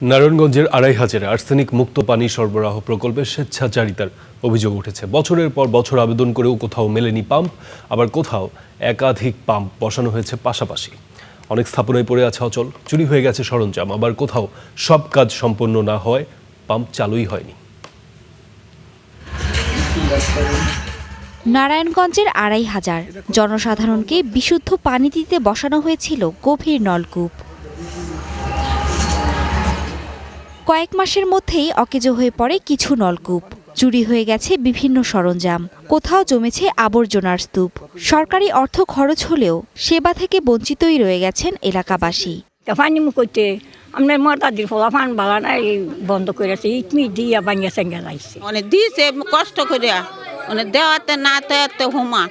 নারায়ণগঞ্জের ২৫০০ আর্সেনিক মুক্ত পানি সরবরাহ প্রকল্পে স্বেচ্ছাচারিতার অভিযোগ উঠেছে। বছরের পর বছর আবেদন করেও কোথাও মেলেনি পাম্প, আবার কোথাও একাধিক পাম্প বসানো হয়েছে পাশাপাশি। অনেক স্থাপনায় পড়ে আছে অচল, চুরি হয়ে গেছে সরঞ্জাম, আবার কোথাও সব কাজ সম্পন্ন না হয় পাম্প চালুই হয়নি। নারায়ণগঞ্জের ২৫০০ জনসাধারণকে বিশুদ্ধ পানি দিতে বসানো হয়েছিল গভীর নলকূপ। কয়েক মাসের মধ্যেই অকেজো হয়ে পড়ে কিছু নলকূপ, চুরি হয়ে গেছে বিভিন্ন সরঞ্জাম, কোথাও জমেছে আবর্জনার স্তূপ। সরকারি অর্থ খরচ হলেও সেবা থেকে বঞ্চিতই রয়ে গেছেন এলাকাবাসী। পানি মুখতে আমরা মর্দাদির ফলা ফান বালা নাই বন্ধ করেছে, ইটমি দিয়া বাঙ্গা চেঙ্গা যাইছে। অনেক দিয়েছে কষ্ট করে, অনেক দেওয়াতে না দেওয়াতে হুমা।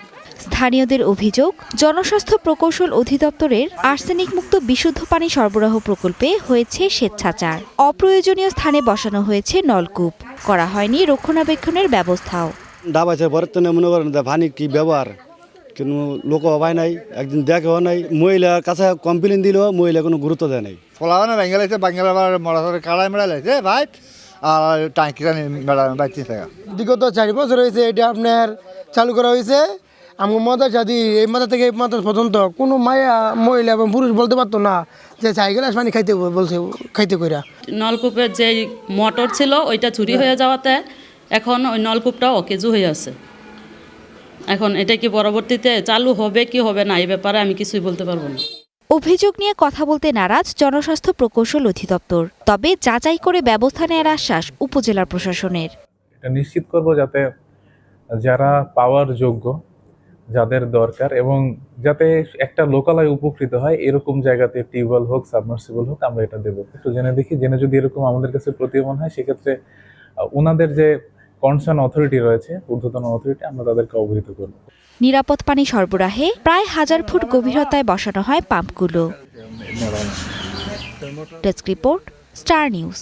স্থানীয়দের অভিযোগ, জনস্বাস্থ্য প্রকৌশল অধিদপ্তরের আর্সেনিক মুক্ত বিশুদ্ধ পানি সরবরাহ প্রকল্পে হয়েছে স্বেচ্ছাচার। অপ্রয়োজনীয় স্থানে বসানো হয়েছে নলকূপ, করা হয়নি রক্ষণাবেক্ষণের ব্যবস্থাও। ডাবাইছে বর্তমানে মনে করেন পানি কি ব্যবহার, কিন্তু লোক হবাই নাই, একদিন দেখেও নাই। মহিলার কাছে কমপ্লেন দিলেও মহিলা কোনো গুরুত্ব দেয় নাই। ফলাবানা ভেঙে লাগছে, বাঙ্গাল আবার মরা কাড়াই মেলা লাগছে ভাই, আর টাঙ্কিটা মেলা বাইতে থাকা। বিগত 4 বছর হয়েছে এটা আপনার চালু করা হয়েছে। আমার মাথা যদি এই মাথা থেকে এই মাথা পর্যন্ত কোনো মায়া মহিলা এবং পুরুষ বলতে পারতো না যে সাইকেল পানি খাইতে বলছে, খাইতে কইরা। নলকূপের যে মোটর ছিল ওইটা চুরি হয়ে যাওয়াতে এখন ওই নলকূপটাও অকেজো হয়ে আছে। এখন এটা কি পরবর্তীতে চালু হবে কি হবে না, এই ব্যাপারে আমি কিছুই বলতে পারবো না। অভিযোগ নিয়ে কথা বলতে নারাজ জনস্বাস্থ্য প্রকৌশল অধিদপ্তর, তবে যাচাই করে ব্যবস্থা নেওয়ার আশ্বাস উপজেলা প্রশাসনের। এটা নিশ্চিত করব যাতে যারা পাওয়ার যোগ্য, যাদের দরকার, এবং যাতে একটা লোকালয় উপকৃত হয়, এরকম জায়গাতে টিউবওয়েল হোক, সাবমার্সিবল হোক, আমরা এটা দেবো। একটু জেনে দেখি, জেনে যদি এরকম আমাদের কাছে প্রতীয়মান হয়, সেক্ষেত্রে ওনাদের যে কনসার্ন অথরিটি রয়েছে, ঊর্ধ্বতন অথরিটি, আমরা তাদেরকে অবহিত করব। নিরাপদ পানি সরবরাহে প্রায় 1000 ফুট গভীরতায় বসানো হয় পাম্পগুলো। Desk report, star news.